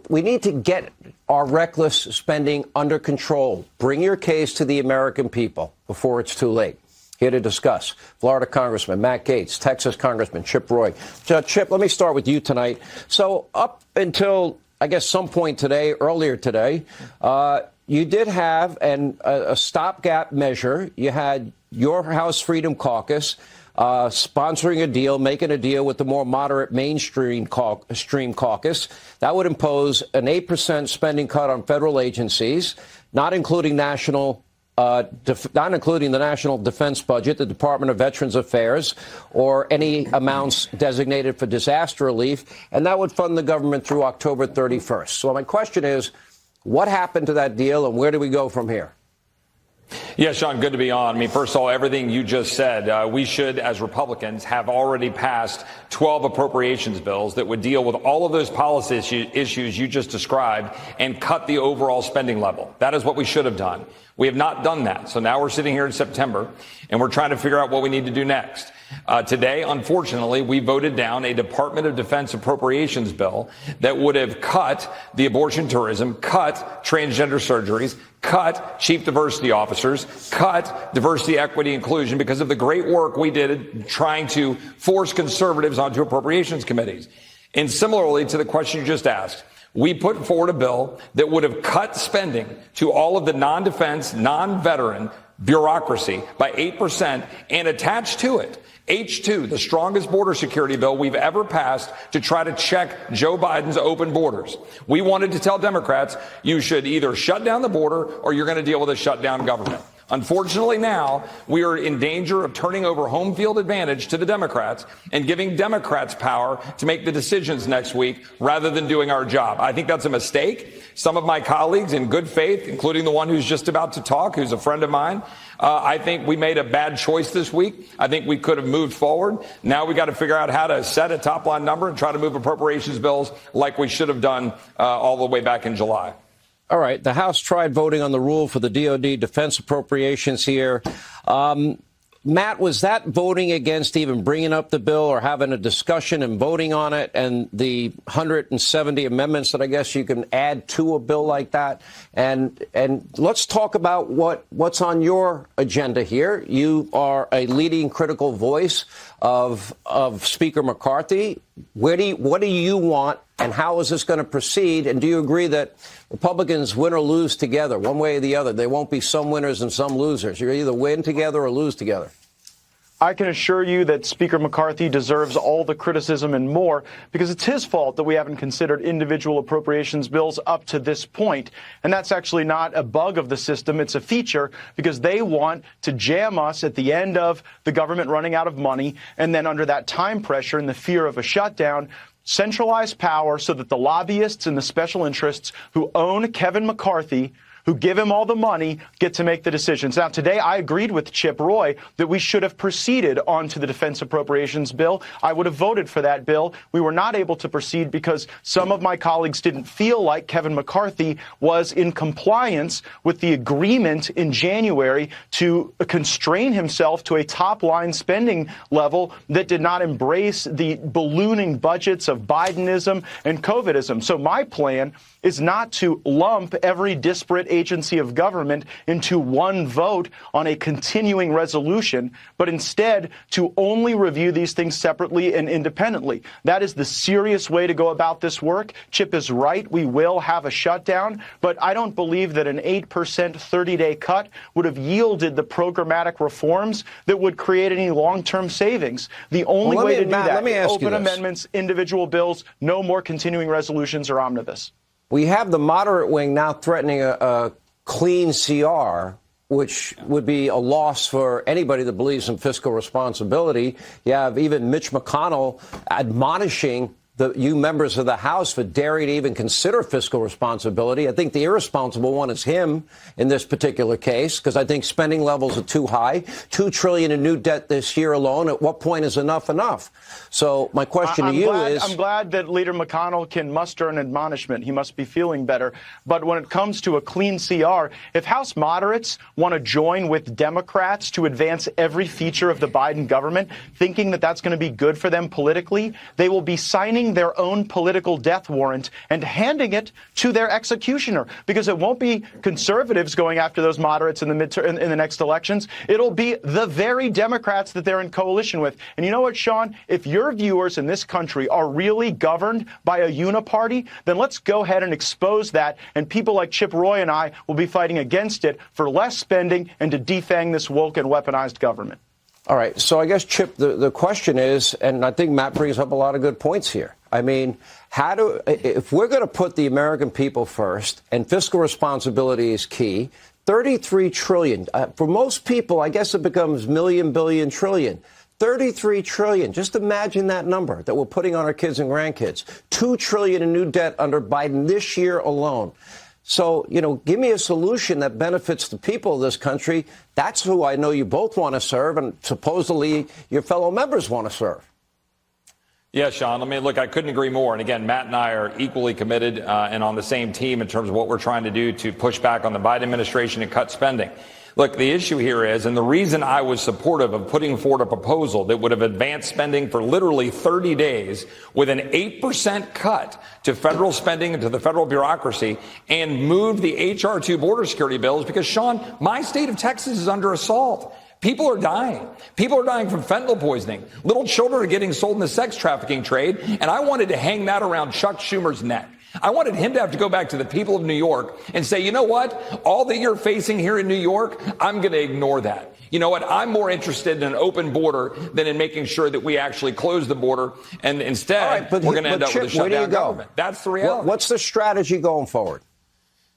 we need to get our reckless spending under control. Bring your case to the American people before it's too late. Here to discuss, Florida Congressman Matt Gaetz, Texas Congressman Chip Roy. Chip, let me start with you tonight. So up until, I guess, some point today, earlier today, you did have a stopgap measure. You had your House Freedom Caucus sponsoring a deal, making a deal with the more moderate mainstream caucus. That would impose an 8% spending cut on federal agencies, not including the national defense budget, the Department of Veterans Affairs, or any amounts designated for disaster relief. And that would fund the government through October 31st. So my question is, what happened to that deal and where do we go from here? Yeah, Sean, good to be on. I mean, first of all, everything you just said, we should, as Republicans, have already passed 12 appropriations bills that would deal with all of those policy issues you just described and cut the overall spending level. That is what we should have done. We have not done that. So now we're sitting here in September and we're trying to figure out what we need to do next. Today, unfortunately, we voted down a Department of Defense appropriations bill that would have cut the abortion tourism, cut transgender surgeries, cut chief diversity officers, cut diversity, equity, inclusion because of the great work we did trying to force conservatives onto appropriations committees. And similarly to the question you just asked, we put forward a bill that would have cut spending to all of the non-defense, non-veteran bureaucracy by 8% and attached to it H2, the strongest border security bill we've ever passed to try to check Joe Biden's open borders. We wanted to tell Democrats you should either shut down the border or you're going to deal with a shutdown government. Unfortunately, now we are in danger of turning over home field advantage to the Democrats and giving Democrats power to make the decisions next week rather than doing our job. I think that's a mistake. Some of my colleagues in good faith, including the one who's just about to talk, who's a friend of mine, I think we made a bad choice this week. I think we could have moved forward. Now we got to figure out how to set a top line number and try to move appropriations bills like we should have done all the way back in July. All right. The House tried voting on the rule for the DOD defense appropriations here. Matt, was that voting against even bringing up the bill or having a discussion and voting on it and the 170 amendments that I guess you can add to a bill like that? And let's talk about what's on your agenda here. You are a leading critical voice of Speaker McCarthy. What do you want and how is this going to proceed? And do you agree that Republicans win or lose together, one way or the other? There won't be some winners and some losers. You either win together or lose together. I can assure you that Speaker McCarthy deserves all the criticism and more because it's his fault that we haven't considered individual appropriations bills up to this point. And that's actually not a bug of the system. It's a feature because they want to jam us at the end of the government running out of money. And then under that time pressure and the fear of a shutdown, centralized power so that the lobbyists and the special interests who own Kevin McCarthy, who give him all the money, get to make the decisions. Now, today I agreed with Chip Roy that we should have proceeded on to the defense appropriations bill. I would have voted for that bill. We were not able to proceed because some of my colleagues didn't feel like Kevin McCarthy was in compliance with the agreement in January to constrain himself to a top-line spending level that did not embrace the ballooning budgets of Bidenism and COVIDism. So my plan is not to lump every disparate agency of government into one vote on a continuing resolution, but instead to only review these things separately and independently. That is the serious way to go about this work. Chip is right. We will have a shutdown, but I don't believe that an 8% 30-day cut would have yielded the programmatic reforms that would create any long-term savings. The only way to do that is open amendments, individual bills, no more continuing resolutions or omnibus. We have the moderate wing now threatening a clean CR, which would be a loss for anybody that believes in fiscal responsibility. You have even Mitch McConnell admonishing you members of the House for daring to even consider fiscal responsibility. I think the irresponsible one is him in this particular case, because I think spending levels are too high. $2 trillion in new debt this year alone. At what point is enough enough? So my question to you is... I'm glad that Leader McConnell can muster an admonishment. He must be feeling better. But when it comes to a clean CR, if House moderates want to join with Democrats to advance every feature of the Biden government, thinking that that's going to be good for them politically, they will be signing signing their own political death warrant and handing it to their executioner, because it won't be conservatives going after those moderates in the next elections. It'll be the very Democrats that they're in coalition with. And you know what, Sean? If your viewers in this country are really governed by a uniparty, then let's go ahead and expose that, and people like Chip Roy and I will be fighting against it for less spending and to defang this woke and weaponized government. All right. So I guess, Chip, the question is, and I think Matt brings up a lot of good points here. I mean, if we're going to put the American people first and fiscal responsibility is key, 33 trillion. For most people, I guess it becomes million, billion, trillion. 33 trillion. Just imagine that number that we're putting on our kids and grandkids. 2 trillion in new debt under Biden this year alone. So, give me a solution that benefits the people of this country. That's who I know you both want to serve, and supposedly your fellow members want to serve. Yeah, Sean, I mean, look, I couldn't agree more. And again, Matt and I are equally committed and on the same team in terms of what we're trying to do to push back on the Biden administration and cut spending. Look, the issue here is, and the reason I was supportive of putting forward a proposal that would have advanced spending for literally 30 days with an 8% cut to federal spending and to the federal bureaucracy and moved the H.R. 2 border security bills, because, Sean, my state of Texas is under assault. People are dying. People are dying from fentanyl poisoning. Little children are getting sold in the sex trafficking trade. And I wanted to hang that around Chuck Schumer's neck. I wanted him to have to go back to the people of New York and say, you know what? All that you're facing here in New York, I'm going to ignore that. You know what? I'm more interested in an open border than in making sure that we actually close the border. And instead, we're going to end up with a shutdown government. That's the reality. What's the strategy going forward?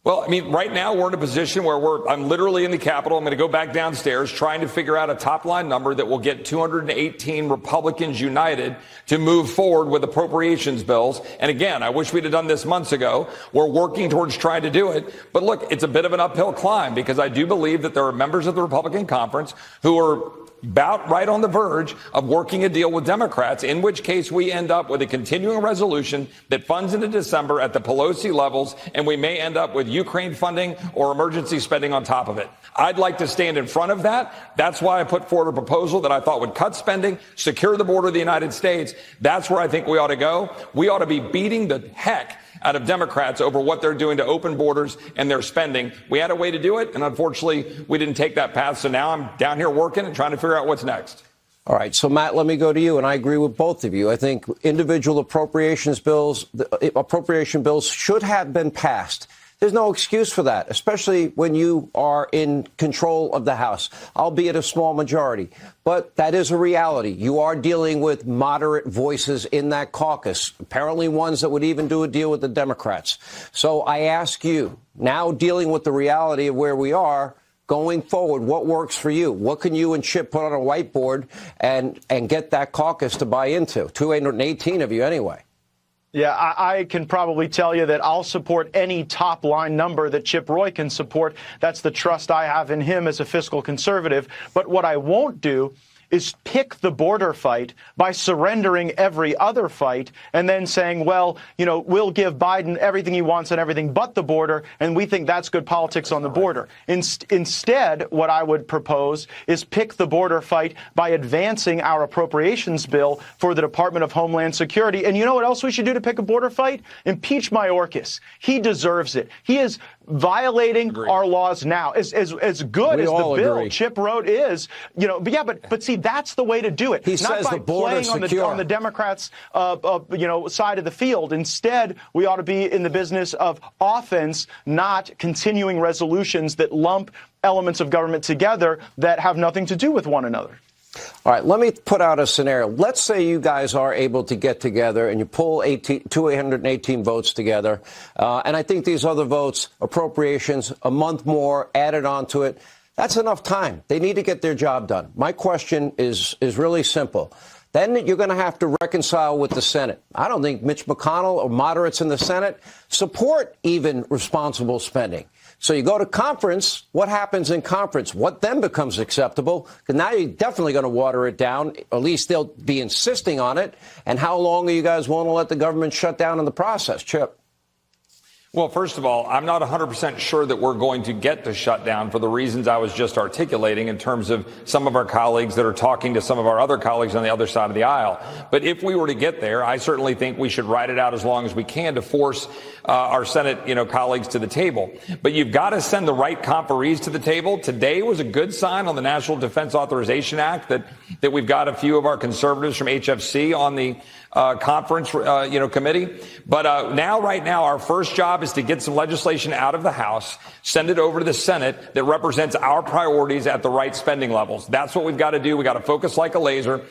Well, I mean, right now we're in a position where I'm literally in the Capitol. I'm going to go back downstairs trying to figure out a top line number that will get 218 Republicans united to move forward with appropriations bills. And again, I wish we'd have done this months ago. We're working towards trying to do it. But look, it's a bit of an uphill climb, because I do believe that there are members of the Republican conference who are about right on the verge of working a deal with Democrats, in which case we end up with a continuing resolution that funds into December at the Pelosi levels, and we may end up with Ukraine funding or emergency spending on top of it. I'd like to stand in front of that. That's why I put forward a proposal that I thought would cut spending, secure the border of the United States. That's where I think we ought to go. We ought to be beating the heck out of Democrats over what they're doing to open borders and their spending. We had a way to do it, and unfortunately, we didn't take that path. So now I'm down here working and trying to figure out what's next. All right. So, Matt, let me go to you, and I agree with both of you. I think individual appropriation bills should have been passed. There's no excuse for that, especially when you are in control of the House, albeit a small majority. But that is a reality. You are dealing with moderate voices in that caucus, apparently ones that would even do a deal with the Democrats. So I ask you, now dealing with the reality of where we are, going forward, what works for you? What can you and Chip put on a whiteboard and get that caucus to buy into? 218 of you anyway. Yeah, I can probably tell you that I'll support any top line number that Chip Roy can support. That's the trust I have in him as a fiscal conservative. But what I won't do is pick the border fight by surrendering every other fight and then saying, well, we'll give Biden everything he wants on everything but the border, and we think that's good politics on the border. Instead, what I would propose is pick the border fight by advancing our appropriations bill for the Department of Homeland Security. And you know what else we should do to pick a border fight? Impeach Mayorkas. He deserves it. He is violating our laws now. As good as the bill Chip wrote is, but see, that's the way to do it. He Not says by the border playing secure. on the Democrats' side of the field. Instead, we ought to be in the business of offense, not continuing resolutions that lump elements of government together that have nothing to do with one another. All right, let me put out a scenario. Let's say you guys are able to get together and you pull 218 votes together. And I think these other votes, appropriations, a month more added onto it. That's enough time. They need to get their job done. My question is really simple. Then you're going to have to reconcile with the Senate. I don't think Mitch McConnell or moderates in the Senate support even responsible spending. So you go to conference. What happens in conference? What then becomes acceptable? Because now you're definitely going to water it down. At least they'll be insisting on it. And how long are you guys willing to let the government shut down in the process, Chip? Well, first of all, I'm not 100% sure that we're going to get to shutdown for the reasons I was just articulating in terms of some of our colleagues that are talking to some of our other colleagues on the other side of the aisle. But if we were to get there, I certainly think we should ride it out as long as we can to force our Senate, colleagues to the table. But you've got to send the right conferees to the table. Today was a good sign on the National Defense Authorization Act that we've got a few of our conservatives from HFC on the conference, committee. But right now, our first job is to get some legislation out of the House, send it over to the Senate that represents our priorities at the right spending levels. That's what we've got to do. We got to focus like a laser.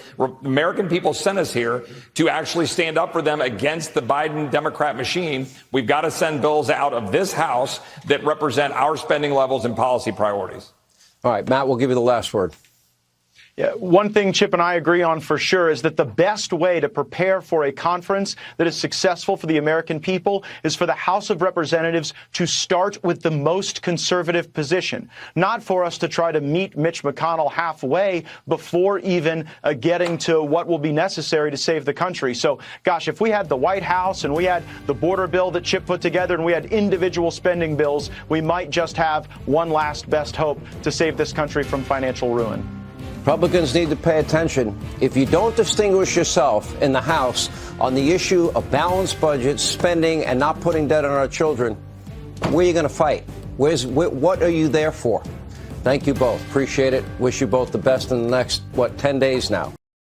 American people sent us here to actually stand up for them against the Biden Democrat machine. We've got to send bills out of this House that represent our spending levels and policy priorities. All right, Matt, we'll give you the last word. Yeah, one thing Chip and I agree on for sure is that the best way to prepare for a conference that is successful for the American people is for the House of Representatives to start with the most conservative position, not for us to try to meet Mitch McConnell halfway before even getting to what will be necessary to save the country. So, gosh, if we had the White House and we had the border bill that Chip put together and we had individual spending bills, we might just have one last best hope to save this country from financial ruin. Republicans need to pay attention. If you don't distinguish yourself in the House on the issue of balanced budget, spending, and not putting debt on our children, where are you going to fight? What are you there for? Thank you both. Appreciate it. Wish you both the best in the next, 10 days now.